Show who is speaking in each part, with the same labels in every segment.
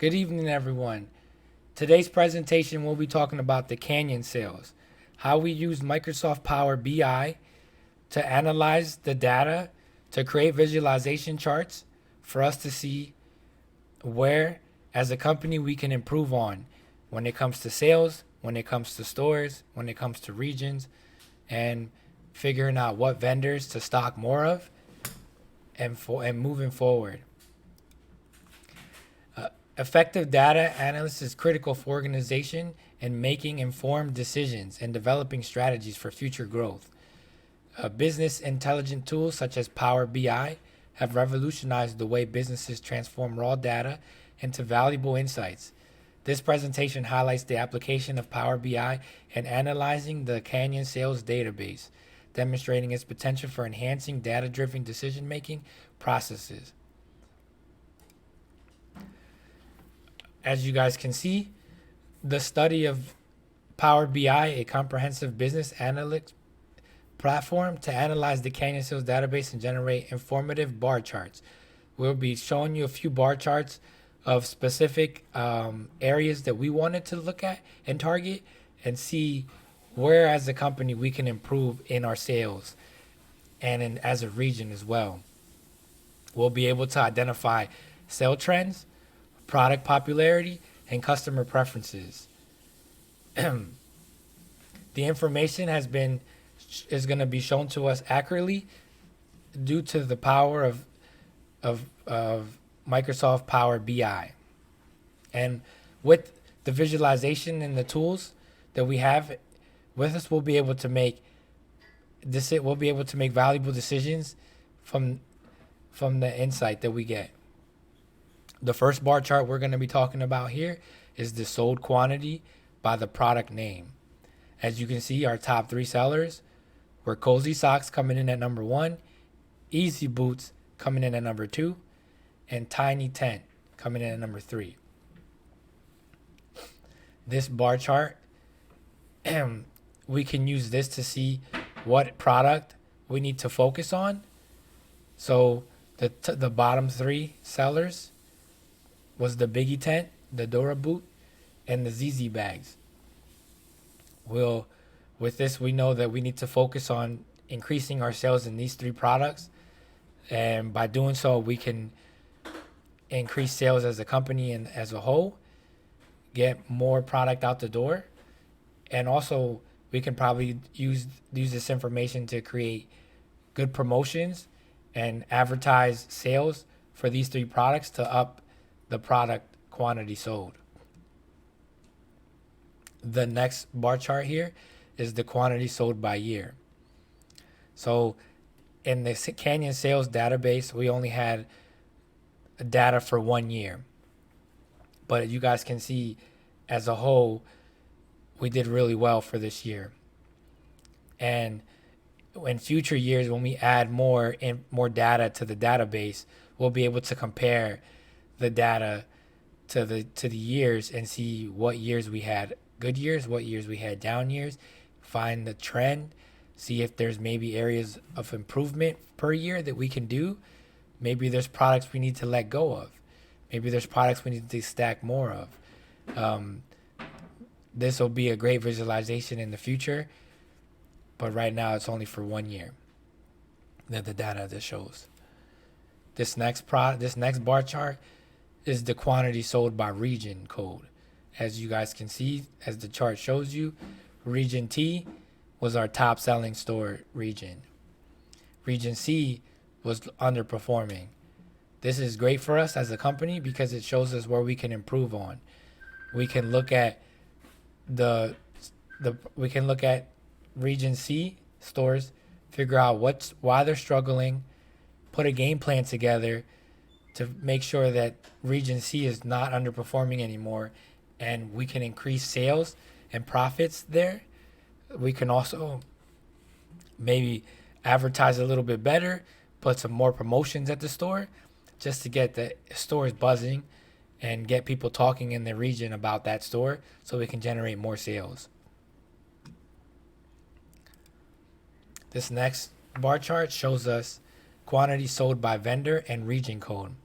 Speaker 1: Good evening, everyone. Today's presentation we'll be talking about the Canyon sales, how we use Microsoft Power BI to analyze the data to create visualization charts for us to see where, as a company, we can improve on when it comes to sales, when it comes to stores, when it comes to regions, and figuring out what vendors to stock more of and moving forward. Effective data analysis is critical for organization and making informed decisions and developing strategies for future growth. Business intelligent tools such as Power BI have revolutionized the way businesses transform raw data into valuable insights. This presentation highlights the application of Power BI in analyzing the Canyon sales database, demonstrating its potential for enhancing data-driven decision-making processes. As you guys can see, the study of Power BI, a comprehensive business analytics platform to analyze the Canyon sales database and generate informative bar charts. We'll be showing you a few bar charts of specific areas that we wanted to look at and target and see where as a company we can improve in our sales and as a region as well. We'll be able to identify sale trends, product popularity, and customer preferences. The information is going to be shown to us accurately due to the power of Microsoft Power BI. And with the visualization and the tools that we have with us, we'll be able to make valuable decisions from the insight that we get. The first bar chart we're going to be talking about here is the sold quantity by the product name. As you can see, our top 3 sellers were Cozy Socks coming in at number 1, Easy Boots coming in at number 2, and Tiny Tent coming in at number 3. This bar chart, we can use this to see what product we need to focus on. So the bottom 3 sellers was the Biggie Tent, the Dora Boot, and the ZZ Bags. With this, we know that we need to focus on increasing our sales in these 3 products. And by doing so, we can increase sales as a company and as a whole, get more product out the door. And also, we can probably use this information to create good promotions and advertise sales for these 3 products to up the product quantity sold. The next bar chart here is the quantity sold by year. So in the Canyon sales database, we only had data for 1 year. But you guys can see as a whole, we did really well for this year. And in future years, when we add more data to the database, we'll be able to compare the data to the years and see what years we had good years, what years we had down years, find the trend, see if there's maybe areas of improvement per year that we can do. Maybe there's products we need to let go of. Maybe there's products we need to stack more of. This will be a great visualization in the future, but right now it's only for 1 year that the data that shows. This next bar chart is the quantity sold by region code. As you guys can see, as the chart shows you, Region T was our top selling store region. Region C was underperforming. This is great for us as a company because it shows us where we can improve on. We can look at Region C stores, figure out why they're struggling, put a game plan together to make sure that Region C is not underperforming anymore, and we can increase sales and profits there. We can also maybe advertise a little bit better, put some more promotions at the store just to get the stores buzzing and get people talking in the region about that store so we can generate more sales. This next bar chart shows us quantity sold by vendor and region code.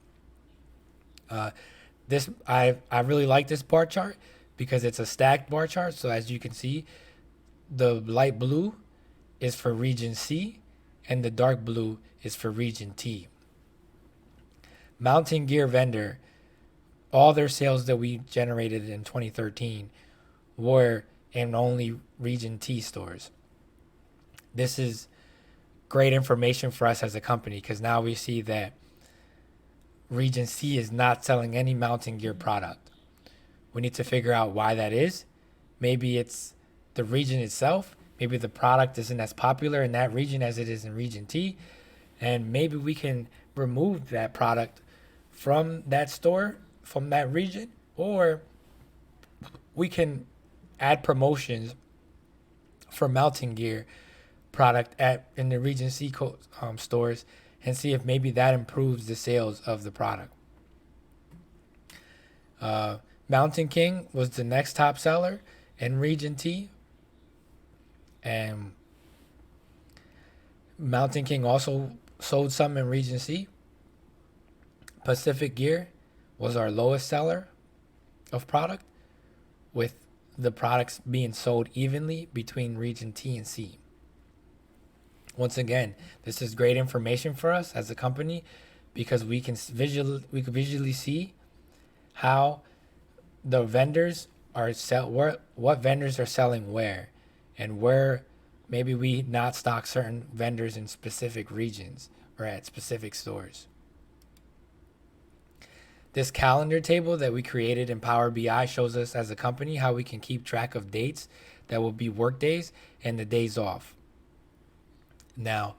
Speaker 1: I really like this bar chart because it's a stacked bar chart. So as you can see, the light blue is for region C and the dark blue is for region T. Mountain Gear Vendor, all their sales that we generated in 2013 were in only region T stores. This is great information for us as a company because now we see that region C is not selling any mountain gear product. We need to figure out why that is. Maybe it's the region itself. Maybe the product isn't as popular in that region as it is in region T. And maybe we can remove that product from that store, from that region, or we can add promotions for mountain gear product in the region C stores and see if maybe that improves the sales of the product. Mountain King was the next top seller in region T, and Mountain King also sold some in region C. Pacific Gear was our lowest seller of product, with the products being sold evenly between region T and C. Once again, this is great information for us as a company because we can visually see how the vendors are what vendors are selling where, and where maybe we not stock certain vendors in specific regions or at specific stores. This calendar table that we created in Power BI shows us as a company how we can keep track of dates that will be work days and the days off. Now,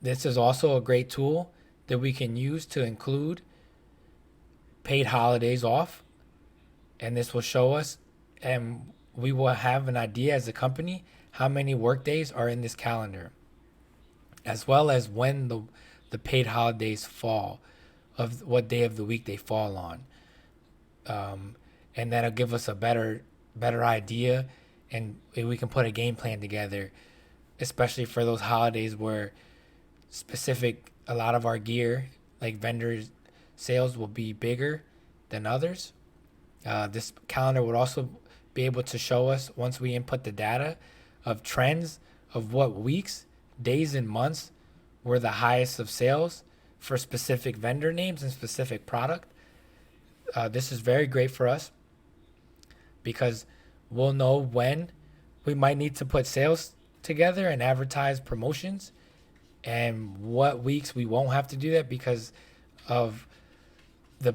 Speaker 1: this is also a great tool that we can use to include paid holidays off. And this will show us, and we will have an idea as a company how many work days are in this calendar, as well as when the paid holidays fall, of what day of the week they fall on. And that'll give us a better idea, and we can put a game plan together, especially for those holidays where a lot of our gear, like vendors sales, will be bigger than others. This calendar would also be able to show us, once we input the data, of trends of what weeks, days, and months were the highest of sales for specific vendor names and specific product. This is very great for us because we'll know when we might need to put sales together and advertise promotions, and what weeks we won't have to do that because of the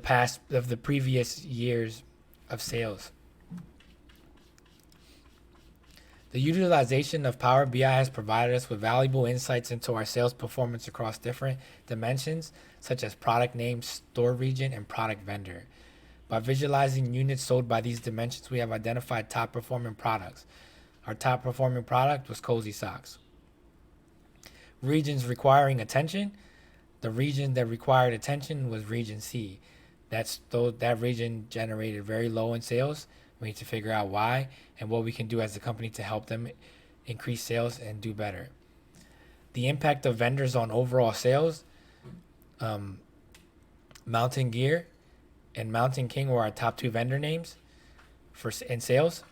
Speaker 1: previous years of sales. The utilization of Power BI has provided us with valuable insights into our sales performance across different dimensions, such as product name, store region, and product vendor. By visualizing units sold by these dimensions, we have identified top performing products. Our top performing product was Cozy Socks. Regions requiring attention. The region that required attention was region C. That region generated very low in sales. We need to figure out why and what we can do as a company to help them increase sales and do better. The impact of vendors on overall sales. Mountain Gear and Mountain King were our top two vendor names in sales.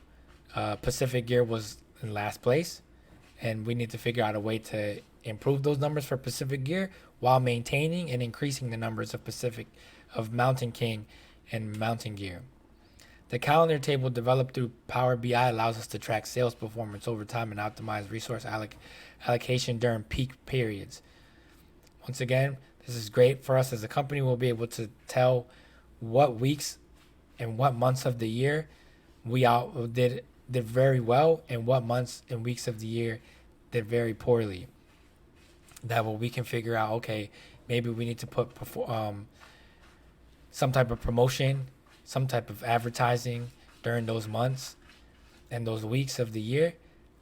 Speaker 1: Pacific Gear was in last place, and we need to figure out a way to improve those numbers for Pacific Gear while maintaining and increasing the numbers of Mountain King and Mountain Gear. The calendar table developed through Power BI allows us to track sales performance over time and optimize resource allocation during peak periods. Once again, this is great for us as a company. We'll be able to tell what weeks and what months of the year we did very well and what months and weeks of the year did very poorly. That way we can figure out, okay, maybe we need to put some type of promotion, some type of advertising during those months and those weeks of the year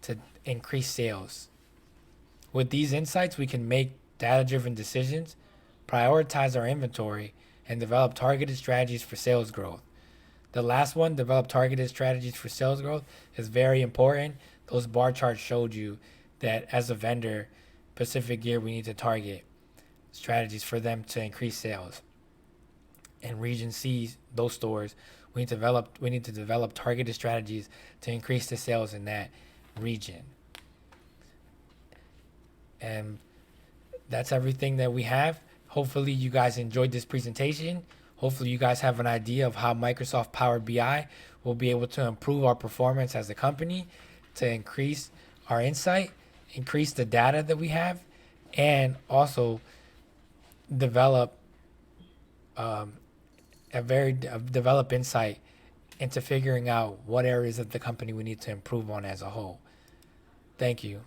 Speaker 1: to increase sales. With these insights, we can make data-driven decisions, prioritize our inventory, and develop targeted strategies for sales growth. The last one, develop targeted strategies for sales growth, is very important. Those bar charts showed you that as a vendor, Pacific Gear, we need to target strategies for them to increase sales. and region C, those stores, we need to develop targeted strategies to increase the sales in that region. And that's everything that we have. Hopefully you guys enjoyed this presentation. Hopefully you guys have an idea of how Microsoft Power BI will be able to improve our performance as a company, to increase our insight, increase the data that we have, and also develop develop insight into figuring out what areas of the company we need to improve on as a whole. Thank you.